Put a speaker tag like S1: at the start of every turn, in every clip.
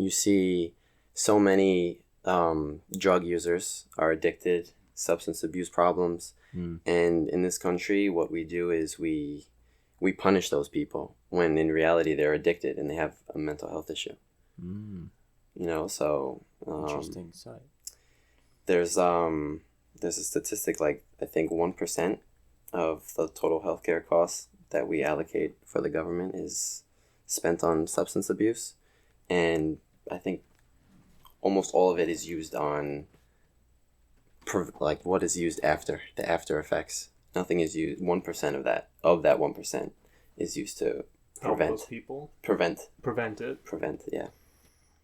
S1: you see so many drug users are addicted, substance abuse problems. And in this country, what we do is we punish those people when in reality they're addicted and they have a mental health issue. You know, so
S2: interesting sight.
S1: There's a statistic, like I think 1% of the total healthcare costs that we allocate for the government is spent on substance abuse, and I think almost all of it is used on like what is used after the after effects. Nothing is used. 1% of that 1% is used to prevent
S3: those people.
S1: Prevent
S3: it.
S1: Yeah.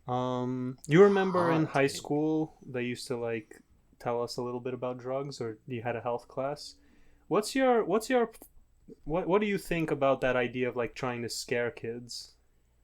S3: You remember in high school they used to like tell us a little bit about drugs, or you had a health class? What do you think about that idea of like trying to scare kids?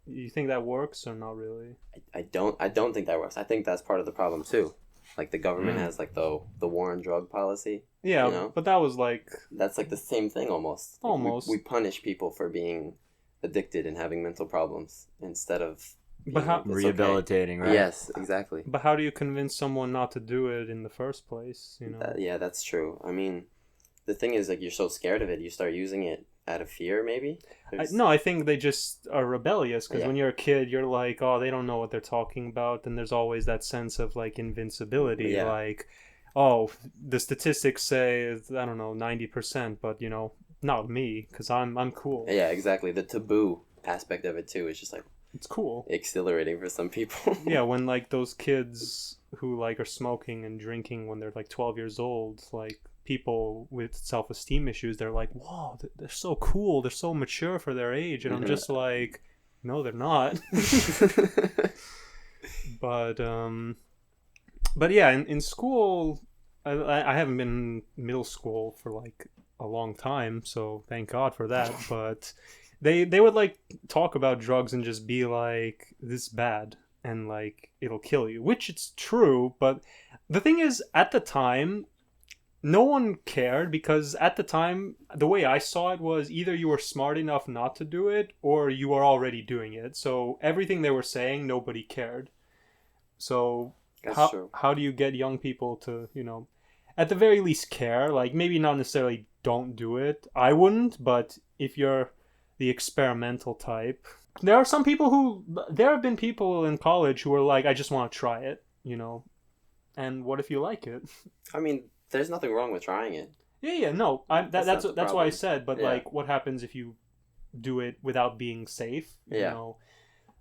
S3: You think that works or not really?
S1: I don't think that works. I think that's part of the problem too. Like the government has like the war on drug policy.
S3: Yeah,
S1: you know?
S3: But that was like...
S1: That's like the same thing almost.
S3: Almost.
S1: We punish people for being addicted and having mental problems instead of
S2: rehabilitating,
S1: okay.
S2: Right?
S1: Yes, exactly.
S3: But how do you convince someone not to do it in the first place, you know?
S1: Yeah, that's true. I mean, the thing is, like, you're so scared of it, you start using it out of fear, maybe?
S3: I think they just are rebellious, because when you're a kid, you're like, oh, they don't know what they're talking about, and there's always that sense of, like, invincibility, like, oh, the statistics say, I don't know, 90%, but, you know, not me, because I'm cool.
S1: Yeah, exactly. The taboo aspect of it, too, is just, like,
S3: it's cool.
S1: Exhilarating for some people.
S3: Yeah, when, like, those kids who, like, are smoking and drinking when they're, like, 12 years old, like, people with self-esteem issues, they're like, whoa, they're so cool, they're so mature for their age, and I'm just like, no, they're not. But yeah, in school, I haven't been in middle school for like a long time, so thank God for that. But they would like talk about drugs and just be like, this is bad and like it'll kill you, which it's true. But the thing is, at the time, no one cared, because at the time, the way I saw it was either you were smart enough not to do it or you were already doing it. So everything they were saying, nobody cared. So how do you get young people to, you know, at the very least care? Like, maybe not necessarily don't do it. I wouldn't, but if you're the experimental type, there have been people in college who are like, I just want to try it, you know. And what if you like it?
S1: I mean, there's nothing wrong with trying it.
S3: Yeah, no. That's what I said. But like, what happens if you do it without being safe? You know,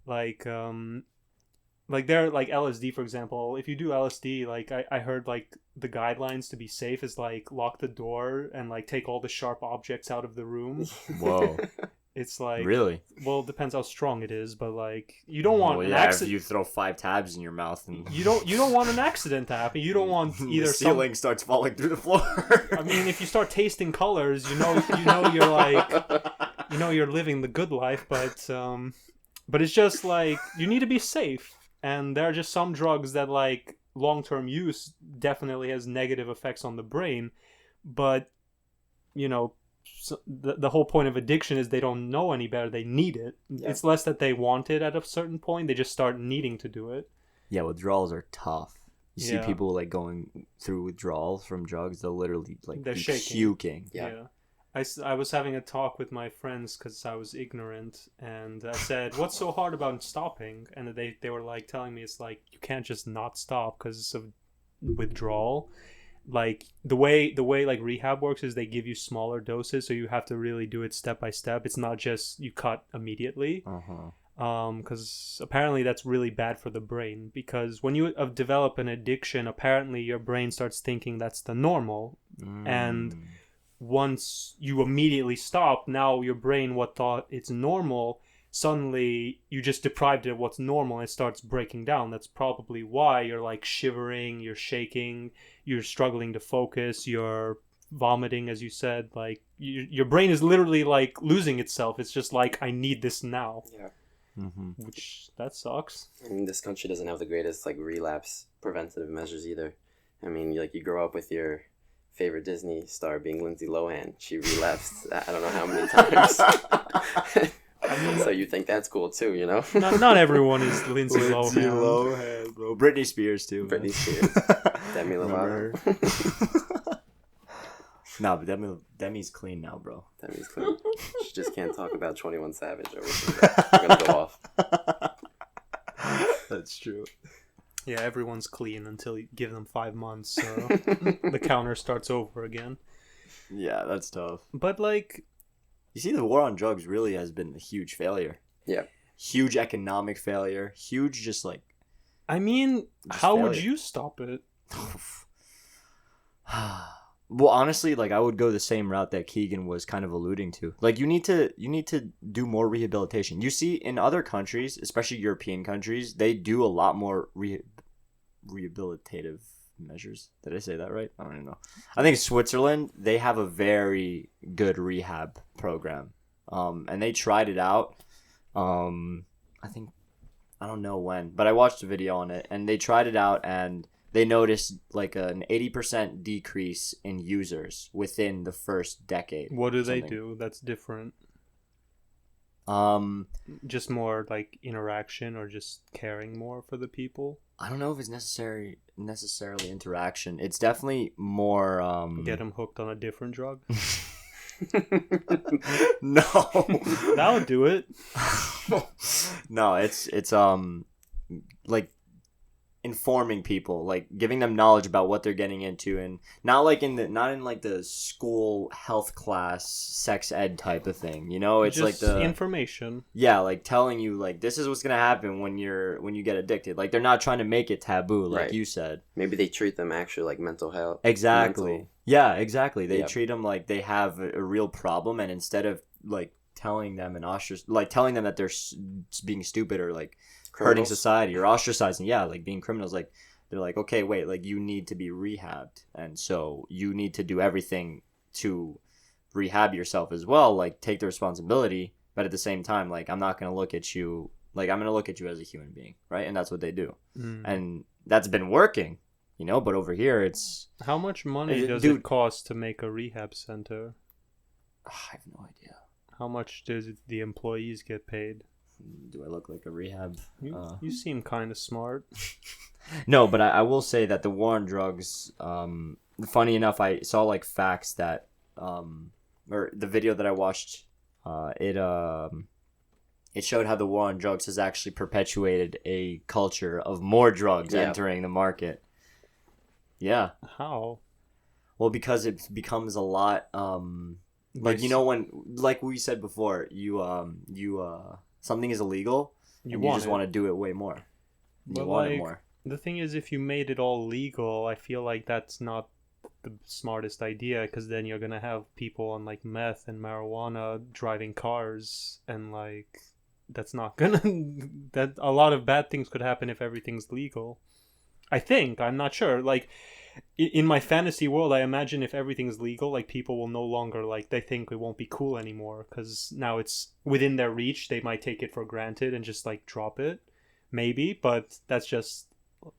S3: like there, like LSD, for example. If you do LSD, like I heard like the guidelines to be safe is like lock the door and like take all the sharp objects out of the room.
S2: Whoa.
S3: It's like,
S2: really?
S3: Well, it depends how strong it is, but like you don't want an accident.
S2: If you throw 5 tabs in your mouth, and
S3: you don't want an accident to happen. You don't want either
S2: the ceiling starts falling through the floor.
S3: I mean, if you start tasting colors, you know you're like, you know, you're living the good life, but it's just like you need to be safe, and there are just some drugs that like long-term use definitely has negative effects on the brain, but you know. So the whole point of addiction is they don't know any better. They need it. Yeah. It's less that they want it at a certain point. They just start needing to do it.
S2: Yeah, withdrawals are tough. You see people like going through withdrawals from drugs. They'll literally like
S3: they're shaking.
S2: Puking.
S3: Yeah. I was having a talk with my friends because I was ignorant, and I said, "What's so hard about stopping?" And they were like telling me it's like you can't just not stop because of withdrawal. Like the way like rehab works is they give you smaller doses, so you have to really do it step by step. It's not just you cut immediately. Because apparently that's really bad for the brain, because when you develop an addiction, apparently your brain starts thinking that's the normal, and once you immediately stop, now your brain, what thought it's normal, suddenly you just deprived it of what's normal and it starts breaking down. That's probably why you're like shivering, you're shaking, you're struggling to focus, you're vomiting, as you said. Like your brain is literally like losing itself. It's just like, I need this now.
S1: Yeah.
S3: Which, that sucks.
S1: I mean, this country doesn't have the greatest like relapse preventative measures either. I mean, like you grow up with your favorite Disney star being Lindsay Lohan. She relapsed I don't know how many times.
S3: I mean,
S1: So you think that's cool too, you know?
S3: not everyone is Lindsay Lohan.
S2: Lohan, bro. Britney Spears too.
S1: Britney Spears, Demi
S2: Remember
S1: Lovato.
S2: No, but Demi's clean now, bro.
S1: Demi's clean. She just can't talk about 21 Savage or we're gonna go off.
S2: That's true.
S3: Yeah, everyone's clean until you give them 5 months, so the counter starts over again.
S2: Yeah, that's tough.
S3: But like,
S2: you see, the war on drugs really has been a huge failure.
S1: Yeah.
S2: Huge economic failure. Huge, just like.
S3: I mean,
S2: Just
S3: how would
S2: failure.
S3: you stop it?
S2: Well, honestly, like I would go the same route that Keegan was kind of alluding to. Like you need to do more rehabilitation. You see, in other countries, especially European countries, they do a lot more rehabilitative measures. Did I say that right? I don't even know. I think Switzerland, they have a very good rehab program. And they tried it out. I think, I don't know when, but I watched a video on it, and they tried it out, and they noticed like an 80% decrease in users within the first decade.
S3: What do they
S2: something.
S3: do that's different?
S2: Um,
S3: Just more like interaction or just caring more for the people?
S2: I don't know if it's necessarily interaction. It's definitely more
S3: Get them hooked on a different drug?
S2: No.
S3: That would do it.
S2: No, it's like informing people, like giving them knowledge about what they're getting into, and not in like the school health class sex ed type of thing, you know. It's
S3: just
S2: like the
S3: information.
S2: Yeah, like telling you like this is what's gonna happen when you get addicted. Like they're not trying to make it taboo, like
S1: Right.
S2: you said.
S1: Maybe they treat them actually like mental health.
S2: Exactly.
S1: mental-
S2: Yeah, exactly. They
S1: Yep.
S2: treat them like they have a real problem, and instead of like telling them telling them that they're being stupid or like hurting
S1: Criminals.
S2: society or ostracizing, yeah, like being criminals, like they're like, okay, wait, like you need to be rehabbed, and so you need to do everything to rehab yourself as well, like take the responsibility, but at the same time, like I'm not going to look at you, like I'm going to look at you as a human being, right? And that's what they do. And that's been working, you know, but over here it's
S3: How much money does
S2: Dude.
S3: it cost to make a rehab center?
S2: I have no idea.
S3: How much does the employees get paid?
S2: Do I look like a rehab?
S3: You seem kind of smart.
S2: No, but I will say that the war on drugs, funny enough, I saw like facts that, or the video that I watched, it showed how the war on drugs has actually perpetuated a culture of more drugs
S1: Yeah.
S2: entering the market. Yeah.
S3: How?
S2: Well, because it becomes a lot, like, you know, when, like we said before, something is illegal,
S3: You
S2: and
S3: want
S2: you just
S3: it.
S2: want to do it way more. You
S3: But,
S2: want it
S3: like,
S2: more.
S3: The thing is, if you made it all legal, I feel like that's not the smartest idea, because then you're gonna have people on like meth and marijuana driving cars, and like that's not gonna that a lot of bad things could happen if everything's legal. I think, I'm not sure, like in my fantasy world, I imagine if everything's legal, like people will no longer, like, they think it won't be cool anymore because now it's within their reach. They might take it for granted and just like drop it, maybe, but that's just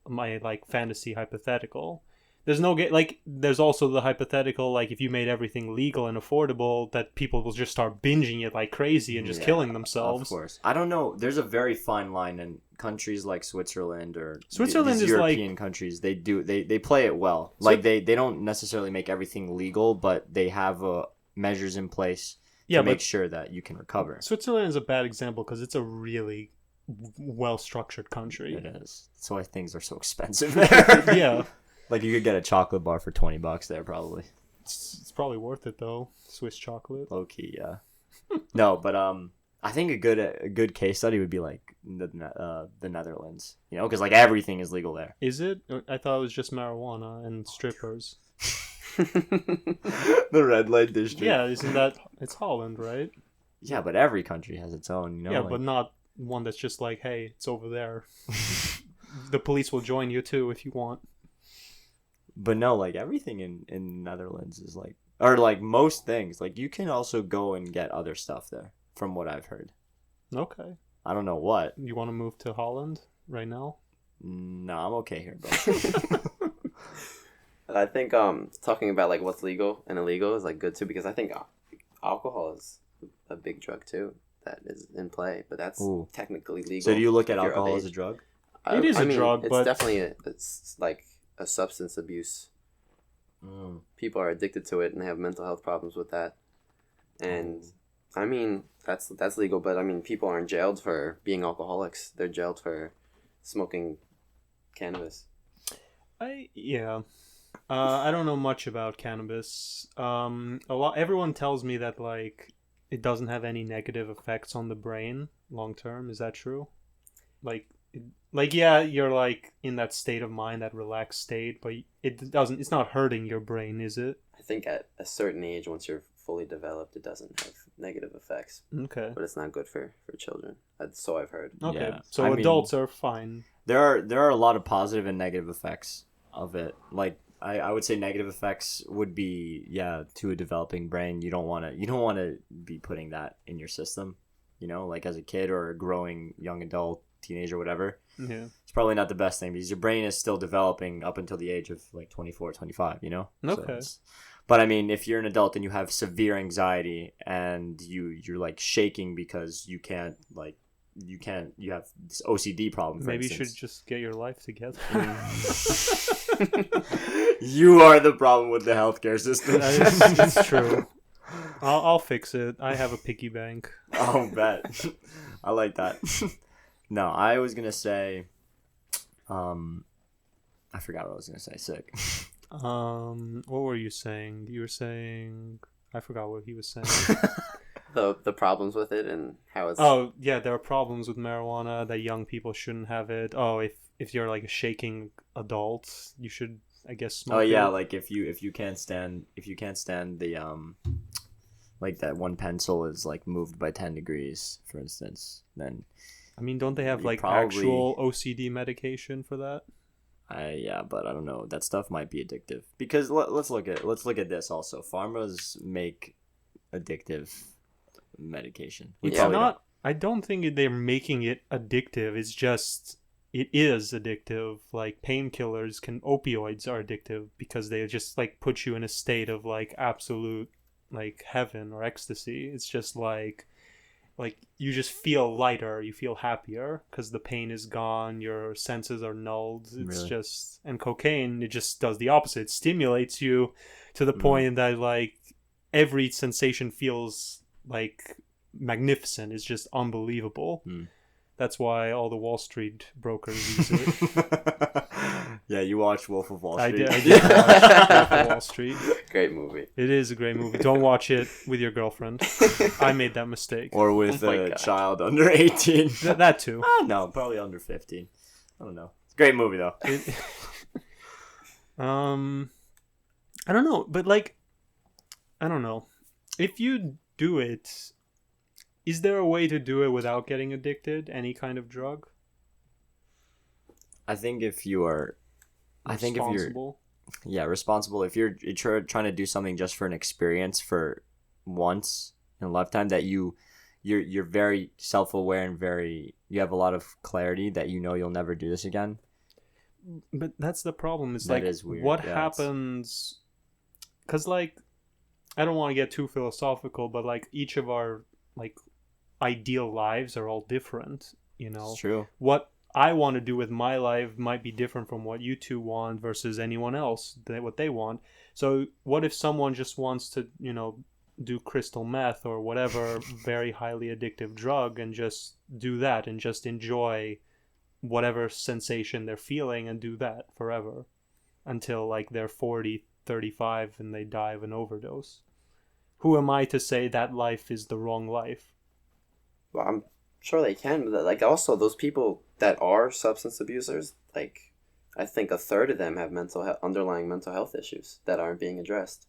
S3: my like fantasy hypothetical. There's no like there's also the hypothetical, like if you made everything legal and affordable, that people will just start binging it like crazy and just killing themselves.
S2: Of course. I don't know. There's a very fine line in countries like Switzerland or
S3: Switzerland
S2: these
S3: is
S2: European
S3: like,
S2: countries. They play it well. Like they don't necessarily make everything legal, but they have measures in place to make sure that you can recover.
S3: Switzerland is a bad example because it's a really well structured country.
S2: It is. That's why things are so expensive there.
S3: Yeah.
S2: Like you could get a chocolate bar for $20 there probably.
S3: It's probably worth it though. Swiss chocolate.
S2: Low key, yeah. No, but I think a good case study would be like the Netherlands, you know, because like everything is legal there.
S3: Is it? I thought it was just marijuana and strippers.
S2: The red light district.
S3: Yeah, isn't that? It's Holland, right?
S2: Yeah, but every country has its own, you know.
S3: Yeah,
S2: like,
S3: but not one that's just like, hey, it's over there. The police will join you too if you want.
S2: But no, like everything in Netherlands is like, or like most things, like you can also go and get other stuff there, from what I've heard.
S3: Okay.
S2: I don't know what.
S3: You want to move to Holland right now?
S2: No, I'm okay here, bro.
S1: I think talking about like what's legal and illegal is like good too, because I think alcohol is a big drug too that is in play, but that's
S2: Ooh.
S1: technically legal.
S2: So do you look at
S1: if you're of
S2: alcohol as a
S1: age.
S2: drug?
S3: It is a drug,
S1: it's
S3: but-
S1: definitely it's like a substance abuse. People are addicted to it and they have mental health problems with that. And I mean, that's legal, but I mean, people aren't jailed for being alcoholics. They're jailed for smoking cannabis.
S3: I don't know much about cannabis. Everyone tells me that like it doesn't have any negative effects on the brain long term. Is that true? Yeah, you're like in that state of mind, that relaxed state, but it's not hurting your brain, is it?
S1: I think at a certain age, once you're fully developed, it doesn't have negative effects.
S3: Okay.
S1: But it's not good for children. So I've heard.
S3: Okay.
S2: Yeah.
S3: So
S2: I mean-
S3: adults are fine.
S2: There are a lot of positive and negative effects of it. Like I would say negative effects would be to a developing brain. You don't want to be putting that in your system, like as a kid or a growing young adult, teenager, whatever.
S3: Yeah.
S2: It's probably not the best thing because your brain is still developing up until the age of like 24, 25, So
S3: Okay.
S2: but I mean, if you're an adult and you have severe anxiety and you're like shaking because you have this OCD problem, for
S3: Maybe you
S2: instance.
S3: should just get your life together.
S2: You are the problem with the healthcare system.
S3: It's true. I'll fix it. I have a piggy bank.
S2: Oh, bet. I like that. No, I was gonna say, I forgot what I was gonna say. Sick.
S3: What were you saying? You were saying I forgot what he was saying.
S1: The problems with it and how it's.
S3: Oh yeah, there are problems with marijuana that young people shouldn't have it. Oh, if you're like a shaking adult, you should, I guess, smoke
S2: Oh yeah,
S3: it.
S2: like if you can't stand the like that one pencil is like moved by 10 degrees, for instance, then
S3: I mean, don't they have
S2: you
S3: like
S2: probably-
S3: actual OCD medication for that?
S2: but I don't know. That stuff might be addictive because let's look at this also. Pharmas make addictive medication. We
S3: It's
S2: probably
S3: not. I don't think they're making it addictive. It's just it is addictive. Like opioids are addictive because they just like put you in a state of like absolute like heaven or ecstasy. It's just like you just feel lighter, you feel happier because the pain is gone, your senses are nulled. It's
S2: Really?
S3: just, and cocaine, it just does the opposite. It stimulates you to the point that like every sensation feels like magnificent. It's just unbelievable. That's why all the Wall Street brokers use it.
S2: Yeah, you watch Wolf of Wall
S3: I
S2: Street.
S3: did watch Wolf of Wall Street.
S1: Great movie.
S3: It is a great movie. Don't watch it with your girlfriend. I made that mistake.
S2: Or with
S1: Oh my
S2: a
S1: God.
S2: child under 18.
S3: That too.
S2: No, probably under 15. I don't know. It's a great movie though.
S3: I don't know, but like, I don't know. If you do it, is there a way to do it without getting addicted? Any kind of drug?
S2: I think if you're
S3: Responsible?
S2: responsible, if you're trying to do something just for an experience for once in a lifetime, that you're very self-aware and you have a lot of clarity that you'll never do this again.
S3: But that's the problem. Is
S2: That
S3: like,
S2: is weird.
S3: what
S2: Yeah,
S3: happens? Because like, I don't want to get too philosophical, but like each of our like ideal lives are all different.
S2: It's true.
S3: What I want to do with my life might be different from what you two want versus anyone else, what they want. So what if someone just wants to, do crystal meth or whatever very highly addictive drug and just do that and just enjoy whatever sensation they're feeling and do that forever until like they're 40, 35 and they die of an overdose? Who am I to say that life is the wrong life?
S1: Well, I'm sure they can, but like also those people that are substance abusers, like I think a third of them have underlying mental health issues that aren't being addressed.